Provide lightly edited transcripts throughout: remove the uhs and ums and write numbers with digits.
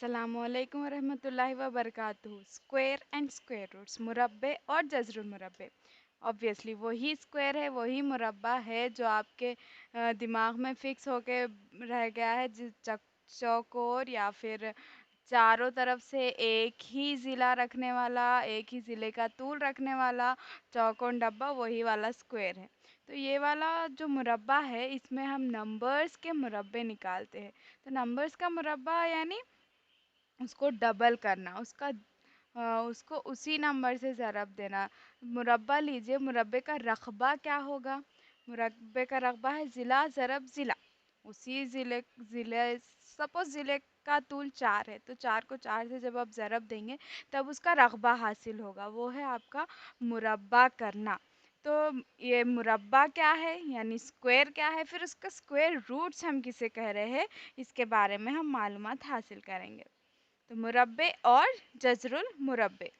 अस्सलामुअलैकुम वरहमतुल्लाहि वबरकातुहू। Square and square roots, मुरब्बे और जज़रुल मुरब्बे। ऑब्वियसली वही स्क्वायर है, वही मुरब्बा है जो आपके दिमाग में फिक्स होके रह गया है। चौकोर या फिर चारों तरफ से एक ही ज़िला रखने वाला, एक ही ज़िले का तूल रखने वाला चौकोन डब्बा, वही वाला स्क्वायर है। तो ये वाला जो मुरब्बा है, इसमें हम नंबर्स के मुरब्बे निकालते हैं। तो नंबर्स का मुरब्बा यानी उसको डबल करना, उसको उसी नंबर से ज़रब देना। मुरब्बा लीजिए, मुरब्बे का रकबा क्या होगा? मुरब्बे का रकबा है ज़िला ज़रब ज़िला। उसी ज़िले ज़िले सपोज़ ज़िले का तूल 4 है, तो 4 को 4 से जब आप ज़रब देंगे तब उसका रकबा हासिल होगा, वो है आपका मुरब्बा करना। तो ये मुरब्बा क्या है यानी स्क्वायर क्या है, फिर उसका स्क्वायर रूट्स हम किसे कह रहे हैं, इसके बारे में हम मालूमात हासिल करेंगे। तो मुरब्बे और जज़रुल मुरब्बे।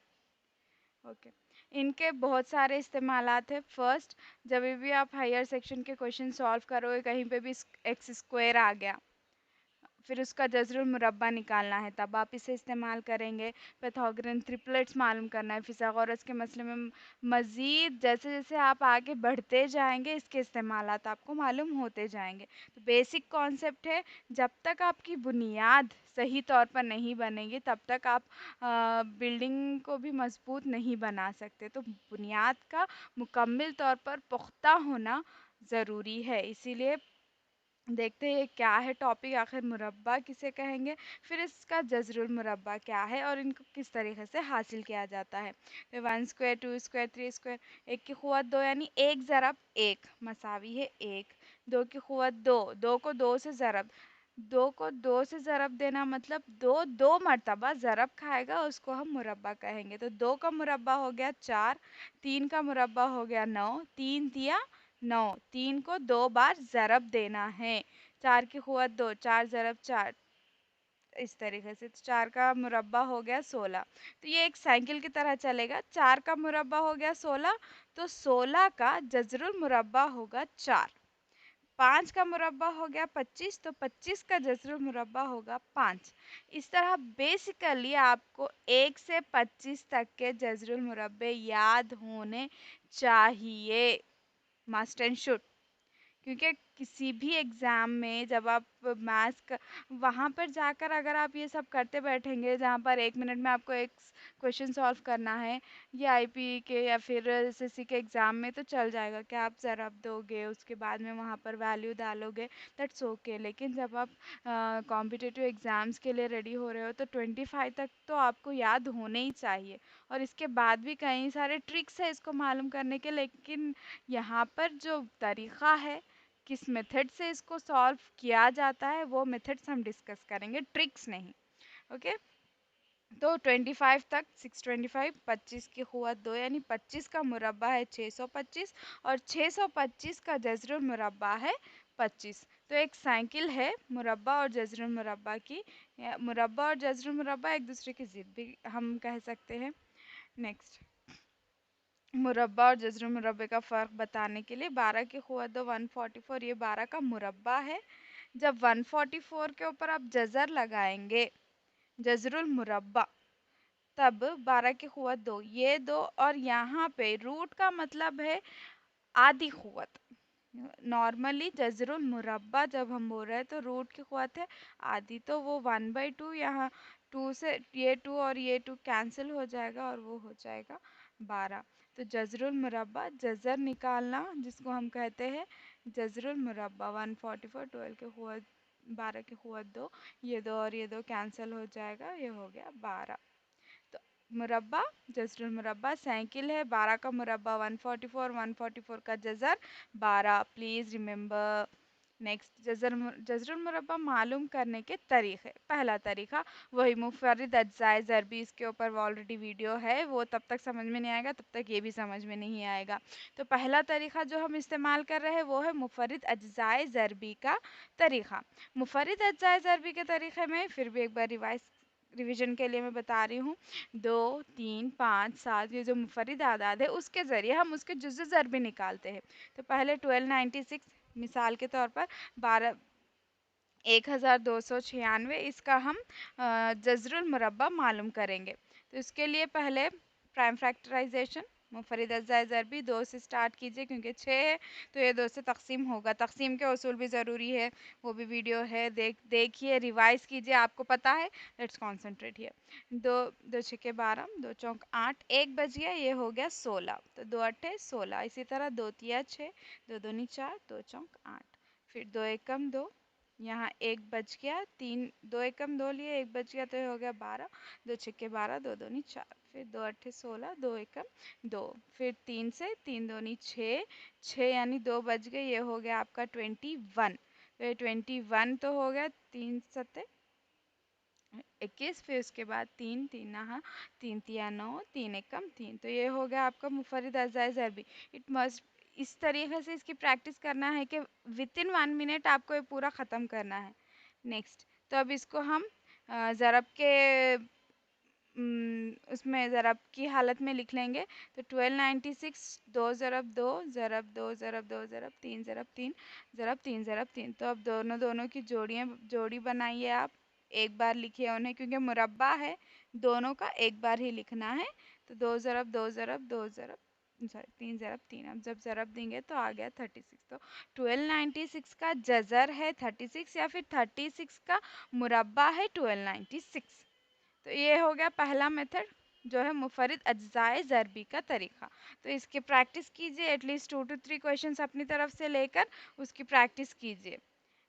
ओके, इनके बहुत सारे इस्तेमालात हैं। फर्स्ट, जब भी आप हायर सेक्शन के क्वेश्चन सॉल्व करोगे, कहीं पे भी एक्स स्क्वायर आ गया, फिर उसका जज़रुल मुरब्बा निकालना है, तब आप इसे इस्तेमाल करेंगे। पाइथागोरन ट्रिपलेट्स मालूम करना है, फिथागोरस के मसले में मज़ीद जैसे जैसे आप आगे बढ़ते जाएंगे, इसके इस्तेमालात आपको मालूम होते जाएंगे। तो बेसिक कॉन्सेप्ट है, जब तक आपकी बुनियाद सही तौर पर नहीं बनेगी, तब तक आप बिल्डिंग को भी मजबूत नहीं बना सकते। तो बुनियाद का मुकम्मल तौर पर पुख्ता होना ज़रूरी है। इसीलिए देखते हैं क्या है टॉपिक, आखिर मुरब्बा किसे कहेंगे, फिर इसका जज़रुल मुरब्बा क्या है और इनको किस तरीके से हासिल किया जाता है। तो 1 स्क्वायर 2 स्क्वायर 3 स्क्वायर, एक की क़ुव्वत 2 यानी एक ज़रब एक मसावी है एक। 2 की क़ुव्वत 2, 2 को 2 से ज़रब, 2 को 2 से ज़रब देना मतलब 2 दो मरतबा ज़रब खाएगा, उसको हम मुरब्बा कहेंगे। तो 2 का मुरब्बा हो गया 4, 3 का मुरब्बा हो गया 9, 3 तिया 9, 3 को 2 बार ज़रब देना है। 4 की क़ुव्वत 2, 4 ज़रब 4, इस तरीके से। तो 4 का मुरब्बा हो गया 16। तो ये एक साइकिल की तरह चलेगा। 4 का मुरब्बा हो गया 16, तो 16 का जज़रुल मुरब्बा होगा 4। 5 का मुरब्बा हो गया 25, तो 25 का जज़रुल मुरब्बा होगा 5। इस तरह बेसिकली आपको 1 से 25 तक के जज़रुल मुरब्बे याद होने चाहिए, मस्ट एंड शुड। क्योंकि किसी भी एग्ज़ाम में जब आप मैथ्स का वहाँ पर जाकर अगर आप ये सब करते बैठेंगे, जहाँ पर 1 मिनट में आपको एक क्वेश्चन सॉल्व करना है, ये आईपी के या फिर एसएससी के एग्ज़ाम में तो चल जाएगा कि आप ज़रब दोगे, उसके बाद में वहाँ पर वैल्यू डालोगे, दैट्स ओके। लेकिन जब आप कॉम्पिटिटिव एग्ज़ाम्स के लिए रेडी हो रहे हो, तो 25 तक तो आपको याद होने ही चाहिए। और इसके बाद भी कई सारे ट्रिक्स है इसको मालूम करने के, लेकिन यहाँ पर जो तरीक़ा है, किस मेथड से इसको सॉल्व किया जाता है, वो मेथड्स हम डिस्कस करेंगे, ट्रिक्स नहीं। ओके, तो 25 तक 625, 25 की क़ुव्वत 2 यानी 25 का मुरब्बा है 625, और 625 का जज़रुल मुरब्बा है 25। तो एक साइकिल है मुरब्बा और जज़रुल मुरब्बा की। मुरब्बा और जज़रुल मुरब्बा एक दूसरे की ज़िद भी हम कह सकते हैं। नेक्स्ट, मुरब्बा और जज़रुल मुरब्बे का फ़र्क बताने के लिए 12 की क़ुव्वत 2 144, ये 12 का मुरब्बा है। जब 144 के ऊपर आप जज़र लगाएंगे, जज़रुल मुरब्बा, तब 12 की क़ुव्वत 2, ये 2, और यहाँ पे रूट का मतलब है आधी क़ुव्वत। नॉर्मली जज़रुल मुरब्बा जब हम बोल रहे हैं तो रूट की क़ुव्वत है आधी, तो वो 1/2, यहाँ 2 से ये 2 और ये 2 कैंसिल हो जाएगा और वो हो जाएगा 12। तो जज़रुल मुरब्बा, जज़र निकालना जिसको हम कहते हैं जज़रुल मुरब्बा, 144, 12 की क़ुव्वत 12 की क़ुव्वत 2, ये 2 और ये 2 कैंसिल हो जाएगा, ये हो गया 12। तो मुरब्बा जज़रुल मुरब्बा साइकिल है, 12 का मुरब्बा 144, 144 का जज़र 12, प्लीज़ रिमेंबर। नेक्स्ट, जज़रुल मुरब्बा मालूम करने के तरीक़े। पहला तरीक़ा वही मुफ़र्रिद अज्ज़ाए ज़रबी, इसके ऊपर ऑलरेडी वीडियो है, वो तब तक समझ में नहीं आएगा, तब तक ये भी समझ में नहीं आएगा। तो पहला तरीक़ा जो हम इस्तेमाल कर रहे हैं वो है मुफ़र्रिद अज्ज़ाए ज़रबी का तरीक़ा। मुफ़र्रिद अज्ज़ाए ज़रबी के तरीक़े में फिर भी एक बार रिवीजन के लिए मैं बता रही हूँ। 2, 3, 5, 7, ये जो मुफ़र्रिद आदाद है उसके ज़रिए हम उसके जुज़ ज़रबी निकालते हैं। तो पहले 1296, मिसाल के तौर पर 12 1296, इसका हम जज़रुल मुरब्बा मालूम करेंगे। तो इसके लिए पहले प्राइम फैक्टराइजेशन, मुनफरिद अज़ाए ज़रबी 2 से स्टार्ट कीजिए क्योंकि 6 है तो ये 2 से तक़सीम होगा। तक़सीम के उसूल भी ज़रूरी है, वो भी वीडियो है, देखिए, रिवाइज़ कीजिए, आपको पता है। Let's concentrate here. 2 2 छक्के 12, 2 चौक 8, 1 बज गया, ये हो गया 16, तो 2 अट्ठे 16। इसी तरह 2 तिया 6, 2 दूनी 4, 2 चौक 8, फिर 2 एकम 2, यहाँ 1 बज गया, 3 2 एकम 2 लिए, 1 बज गया तो ये हो गया 12, 2 छक्के 12, 2 दूनी 4, फिर 2 अट्ठे 16, 2 एकम 2, फिर 3 से 3 दूनी 6, 6 यानी 2 बज गए, ये हो गया आपका 21। तो ये 21 तो हो गया, 3 सत्ते 21, फिर उसके बाद 3 3 नहा 3 तिया 9, 3 एकम 3, तो ये हो गया आपका मुनफरिद अज़ाए ज़रबी। इट मस्ट इस तरीके से इसकी प्रैक्टिस करना है कि वितिन 1 मिनट आपको ये पूरा ख़त्म करना है। नेक्स्ट, तो अब इसको हम ज़रब के उसमें ज़रब की हालत में लिख लेंगे। तो 1296 2 ज़रब 2 ज़रब 2 ज़रब 2 ज़रब 3 ज़रब 3 ज़रब 3 ज़रब 3। तो अब दोनों की जोड़ी बनाइए आप, एक बार लिखिए उन्हें क्योंकि मुरब्बा है, दोनों का एक बार ही लिखना है। तो 2 ज़रब 2 ज़रब 2 ज़रब सॉरी 3 ज़रब 3, अब जब ज़रब देंगे तो आ गया 36। तो 1296 का जज़र है 36 या फिर 36 का मुरब्बा है 1296। तो ये हो गया पहला मेथड जो है मुफरिद अज्जाए ज़रबी का तरीका। तो इसकी प्रैक्टिस कीजिए, एटलीस्ट 2 to 3 क्वेश्चंस अपनी तरफ से लेकर उसकी प्रैक्टिस कीजिए।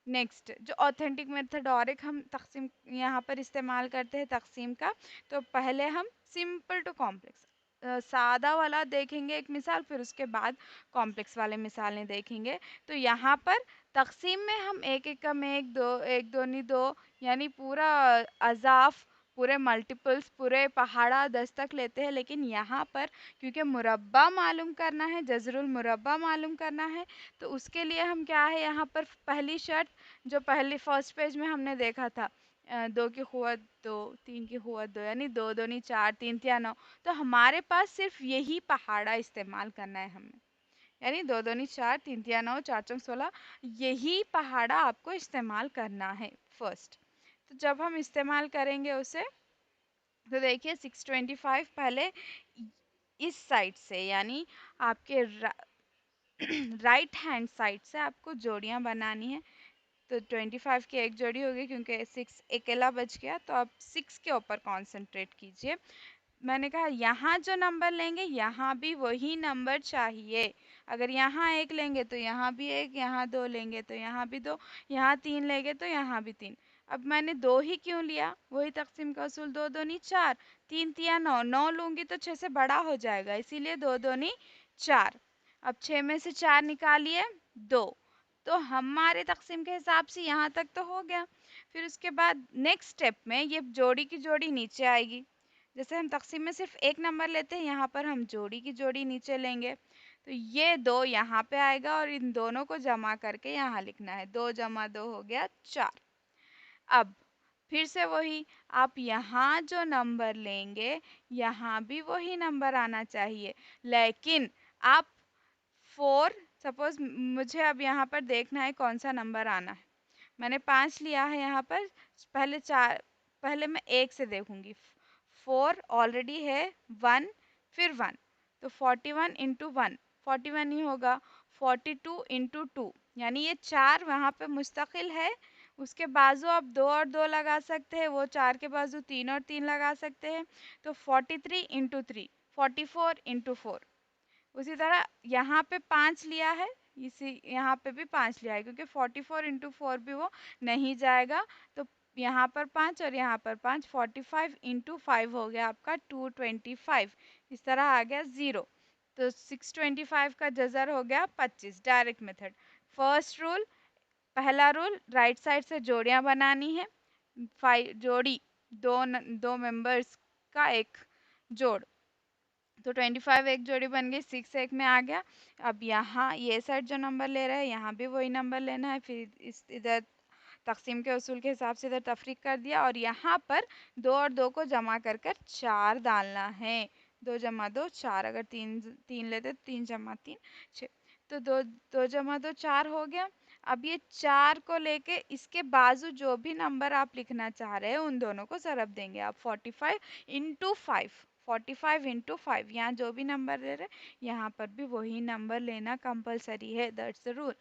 नेक्स्ट, जो ऑथेंटिक मेथड और एक हम तक़सीम यहाँ पर इस्तेमाल करते हैं तक़सीम का। तो पहले हम सिंपल टू कॉम्प्लेक्स सादा वाला देखेंगे एक मिसाल, फिर उसके बाद कॉम्प्लेक्स वाले मिसालें देखेंगे। तो यहाँ पर तक़सीम में हम एक एकम एक, दो एक दूनी दो, यानी पूरा अज़ाफ़, पूरे मल्टीपल्स, पूरे पहाड़ा 10 तक लेते हैं। लेकिन यहाँ पर क्योंकि मुरब्बा मालूम करना है, जज़रुल मुरब्बा मालूम करना है, तो उसके लिए हम क्या है यहाँ पर पहली शर्त जो पहले फर्स्ट पेज में हमने देखा था, 2 की क़ुव्वत 2, 3 की क़ुव्वत 2, यानी 2 दूनी 4, 3 तिया 9। तो हमारे पास सिर्फ यही पहाड़ा इस्तेमाल करना है हमें, यानी 2 दूनी 4, 3 तिया 9, 4 चौक 16, यही पहाड़ा आपको इस्तेमाल करना है फर्स्ट। तो जब हम इस्तेमाल करेंगे उसे, तो देखिए 625 पहले इस साइड से, यानी आपके राइट हैंड साइड से आपको जोड़ियाँ बनानी है। तो 25 की एक जोड़ी होगी क्योंकि 6 अकेला बच गया, तो आप 6 के ऊपर कॉन्सेंट्रेट कीजिए। मैंने कहा यहाँ जो नंबर लेंगे यहाँ भी वही नंबर चाहिए। अगर यहाँ 1 लेंगे तो यहाँ भी 1, यहाँ 2 लेंगे तो यहाँ भी 2, यहाँ 3 लेंगे तो यहाँ भी 3। अब मैंने 2 ही क्यों लिया, वही तक़सीम का उसूल, 2 दूनी 4, 3 तिया 9, 9 लूँगी तो 6 से बड़ा हो जाएगा, इसीलिए 2 दूनी 4। अब 6 में से 4 निकालिए 2, तो हमारे तक़सीम के हिसाब से यहाँ तक तो हो गया। फिर उसके बाद नेक्स्ट स्टेप में ये जोड़ी की जोड़ी नीचे आएगी। जैसे हम तक़सीम में सिर्फ एक नंबर लेते हैं, यहाँ पर हम जोड़ी की जोड़ी नीचे लेंगे। तो ये 2 यहाँ पे आएगा और इन दोनों को जमा करके यहाँ लिखना है, 2 जमा 2 हो गया 4। अब फिर से वही, आप यहाँ जो नंबर लेंगे यहाँ भी वही नंबर आना चाहिए, लेकिन आप 4 सपोज़ मुझे अब यहाँ पर देखना है कौन सा नंबर आना है। मैंने 5 लिया है यहाँ पर, पहले मैं 1 से देखूँगी। 4 ऑलरेडी है, 1 फिर 1, तो 41 इंटू 1 41 ही होगा, 42 इंटू 2 यानी ये 4 वहाँ पे मुस्तकिल है। उसके बाजू आप 2 और 2 लगा सकते हैं, वो 4 के बाजू 3 और 3 लगा सकते हैं। तो 43 इंटू 3 44 इंटू 4। उसी तरह यहाँ पे 5 लिया है, इसी यहाँ पे भी 5 लिया है क्योंकि 44 इंटू 4 भी वो नहीं जाएगा। तो यहाँ पर 5 और यहाँ पर 5, 45 इंटू 5 हो गया आपका 225, इस तरह आ गया 0। तो 625 का जज़र हो गया 25। Direct method. फर्स्ट रूल, पहला रूल, राइट साइड से जोड़ियाँ बनानी है, 5 जोड़ी, दो मेंबर्स का एक जोड़। तो 25 एक जोड़ी बन गई, 6 एक में आ गया। अब यहाँ ये साइड जो नंबर ले रहा है यहाँ भी वही नंबर लेना है, फिर इस इधर तक़सीम के उसूल के हिसाब से इधर तफरीक कर दिया और यहाँ पर 2 और 2 को जमा कर 4 डालना है। 2 जमा 2 4, अगर 3 लेते तो 3 जमा 3 6, तो 2 2 जमा 2 4 हो गया। अब ये 4 को लेके इसके बाजू जो भी नंबर आप लिखना चाह रहे हैं उन दोनों को ज़रब देंगे आप 45 इंटू 5, 45 इंटू 5, यहाँ जो भी नंबर दे रहे यहाँ पर भी वही नंबर लेना कंपलसरी है, दैट्स द रूल।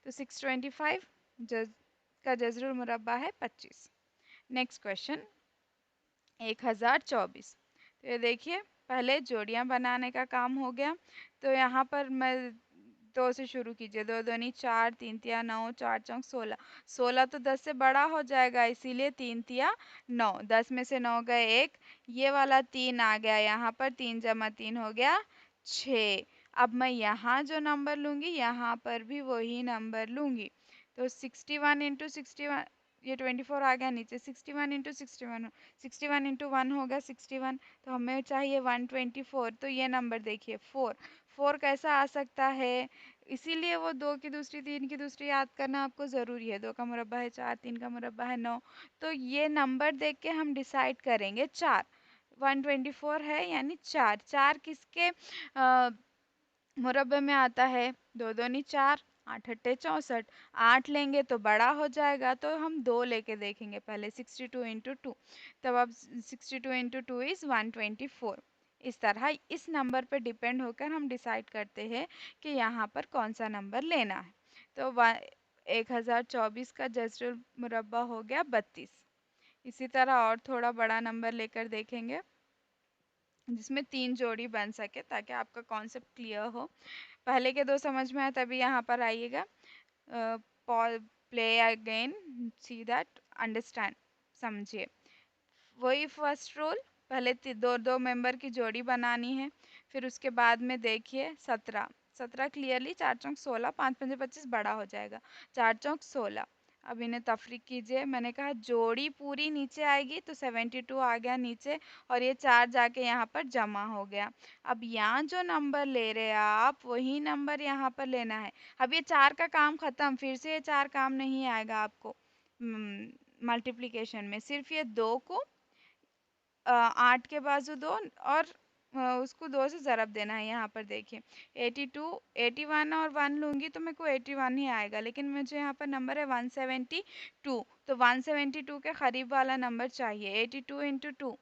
तो 625 का जजरुल मुरब्बा है 25। Next question 1024। तो ये देखिए पहले जोड़ियां बनाने का काम हो गया। तो यहाँ पर मैं 2 से शुरू कीजिए, 2 दूनी 4, 3 तिया 9, 4 चौक 16। 16 तो 10 से बड़ा हो जाएगा इसीलिए 3 तिया 9, 10 में से 9 गए 1, ये वाला 3 आ गया यहाँ पर, 3 जमा 3 हो गया 6। अब मैं यहाँ जो नंबर लूँगी यहाँ पर भी वही नंबर लूँगी। तो 61 इंटू 61, ये 24 आ गया नीचे, 61 इंटू 61, 61 इंटू 1 होगा 61, तो हमें चाहिए 124। तो ये नंबर देखिए 4, 4 कैसा आ सकता है, इसीलिए वो 2 की दूसरी 3 की दूसरी याद करना आपको ज़रूरी है। 2 का मुरब्बा है 4, 3 का मुरब्बा है 9, तो ये नंबर देख के हम डिसाइड करेंगे 4, 124 है यानी 4। 4 किसके मुरब्बे में आता है, 2 दूनी 4, 8 अट्ठे 64, 8 लेंगे तो बड़ा हो जाएगा, तो हम 2 लेके देखेंगे पहले, 62 इंटू 2, तब अब 62 इंटू 2 इज़ 124। इस तरह इस नंबर पर डिपेंड होकर हम डिसाइड करते हैं कि यहाँ पर कौन सा नंबर लेना है। तो 1024 का जज्रुल मुरब्बा हो गया 32। इसी तरह और थोड़ा बड़ा नंबर लेकर देखेंगे जिसमें 3 जोड़ी बन सके ताकि आपका कॉन्सेप्ट क्लियर हो। पहले के 2 समझ में आए तभी यहाँ पर आइएगा। Play again, see that, understand, समझिए। वही फर्स्ट रूल, पहले दो दो मेंबर की जोड़ी बनानी है, फिर उसके बाद में देखिए 17, 17 क्लियरली 4 चौक 16, 5 पंजे 25 बड़ा हो जाएगा, 4 चौक 16। अब इन्हें तफरीक कीजिए, मैंने कहा जोड़ी पूरी नीचे आएगी तो 72 आ गया नीचे, और ये 4 जाके यहाँ पर जमा हो गया। अब यहाँ जो नंबर ले रहे हैं आप वही नंबर यहाँ पर लेना है। अब ये 4 का काम ख़त्म, फिर से ये 4 काम नहीं आएगा आपको मल्टीप्लिकेशन में, सिर्फ ये 2 को 8 के बाजू 2 और उसको 2 से ज़रब देना है। यहाँ पर देखिए 82, 81 और 1 लूँगी तो मेरे को 81 ही आएगा, लेकिन मुझे यहाँ पर नंबर है 172, तो 172 के करीब वाला नंबर चाहिए। 82 इंटू 2,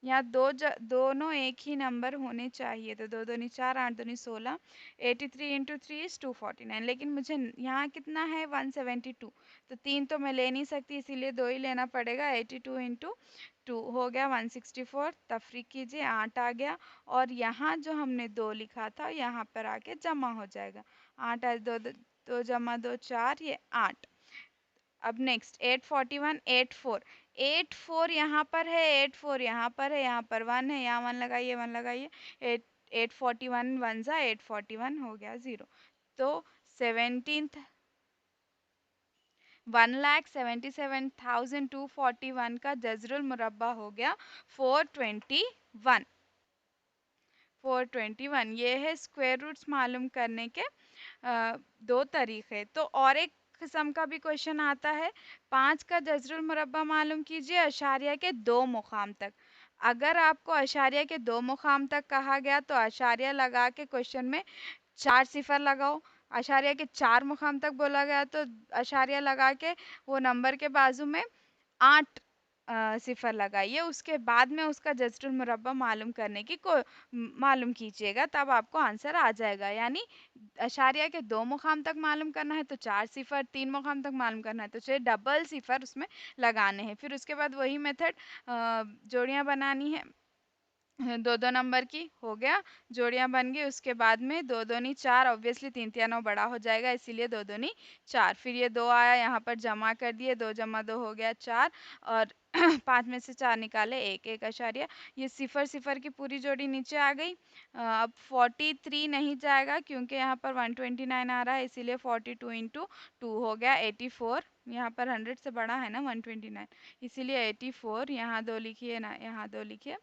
यहाँ दोनों एक ही नंबर होने चाहिए, तो 2 दूनी 4, 8 दूनी 16, 83 इंटू 3 इज़ 249, लेकिन मुझे यहाँ कितना है 172, तो 3 तो मैं ले नहीं सकती इसीलिए 2 ही लेना पड़ेगा। 82 इंटू 2 हो गया 164, तफरीक कीजिए 8 आ गया, और यहाँ जो हमने 2 लिखा था यहाँ पर आके जमा हो जाएगा। 8 आज 2, 2 जमा 2 4, ये 8। अब नेक्स्ट 841, 84, 84 यहाँ पर है, 84 यहाँ पर है, यहाँ पर 1 है, यहाँ 1 लगाइए, 1 लगाइए, 841 1 ज़ा 841 हो गया 0। तो 1,77,241 का जजरुल मुरब्बा हो गया 421। 421 ये है स्क्वायर रूट्स मालूम करने के दो तरीके। तो और एक किस्म का भी क्वेश्चन आता है, 5 का जजरुल मुरब्बा मालूम कीजिए अशारिया के 2 मुकाम तक। अगर आपको अशारिया के 2 मुकाम तक कहा गया तो अशारिया लगा के क्वेश्चन में 4 सिफर लगाओ। अशारिया के 4 मुकाम तक बोला गया तो अशारिया लगा के वो नंबर के बाजू में 8 सिफर लगाइए, उसके बाद में उसका जज्रुल मुरब्बा मालूम करने की को मालूम कीजिएगा, तब आपको आंसर आ जाएगा। यानी अशारिया के 2 मुकाम तक मालूम करना है तो 4 सिफर, 3 मुकाम तक मालूम करना है तो 6 डबल सिफर उसमें लगाने हैं। फिर उसके बाद वही मेथड जोड़ियाँ बनानी है, 2-2 नंबर की हो गया, जोड़ियाँ बन गई। उसके बाद में 2 दूनी 4, ऑब्वियसली 3 तिया 9 बड़ा हो जाएगा इसीलिए 2 दूनी 4। फिर ये 2 आया यहाँ पर जमा कर दिए, 2 जमा 2 हो गया 4, और 5 में से 4 निकाले 1, 1 अशारिया, ये सिफर सिफर की पूरी जोड़ी नीचे आ गई। अब 43 नहीं जाएगा क्योंकि यहाँ पर 129 आ रहा है इसीलिए 42 इंटू 2 हो गया 84। यहाँ पर 100 से बड़ा है ना 129, इसीलिए 84, यहाँ 2 लिखिए ना, यहाँ 2 लिखिए।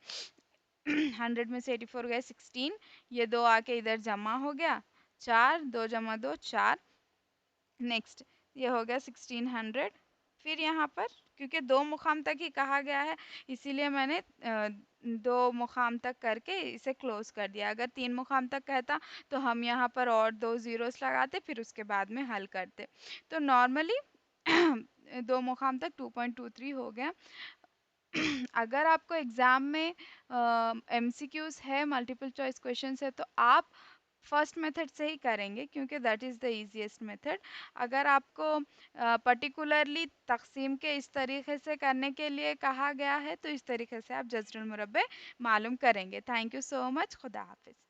100 में से 84 गए 16, ये 2 आके इधर जमा हो गया 4, 2 जमा 2 4। नेक्स्ट ये हो गया 1600। फिर यहाँ पर क्योंकि 2 मुक़ाम तक ही कहा गया है, इसीलिए मैंने 2 मुक़ाम तक करके इसे क्लोज़ कर दिया। अगर 3 मुक़ाम तक कहता तो हम यहाँ पर और 2 ज़ीरोस लगाते, फिर उसके बाद में हल करते। तो नॉर्मली 2 मुक़ाम तक 2.23 हो गया। अगर आपको एग्ज़ाम में एमसीक्यूज़ है, मल्टीपल चॉइस क्वेश्चंस है, तो आप फर्स्ट मेथड से ही करेंगे क्योंकि that is the easiest method. अगर आपको पर्टिकुलरली तक़सीम के इस तरीके से करने के लिए कहा गया है, तो इस तरीके से आप जज़रुल मुरब्बे मालूम करेंगे। Thank you so much. खुदा हाफ़िज़।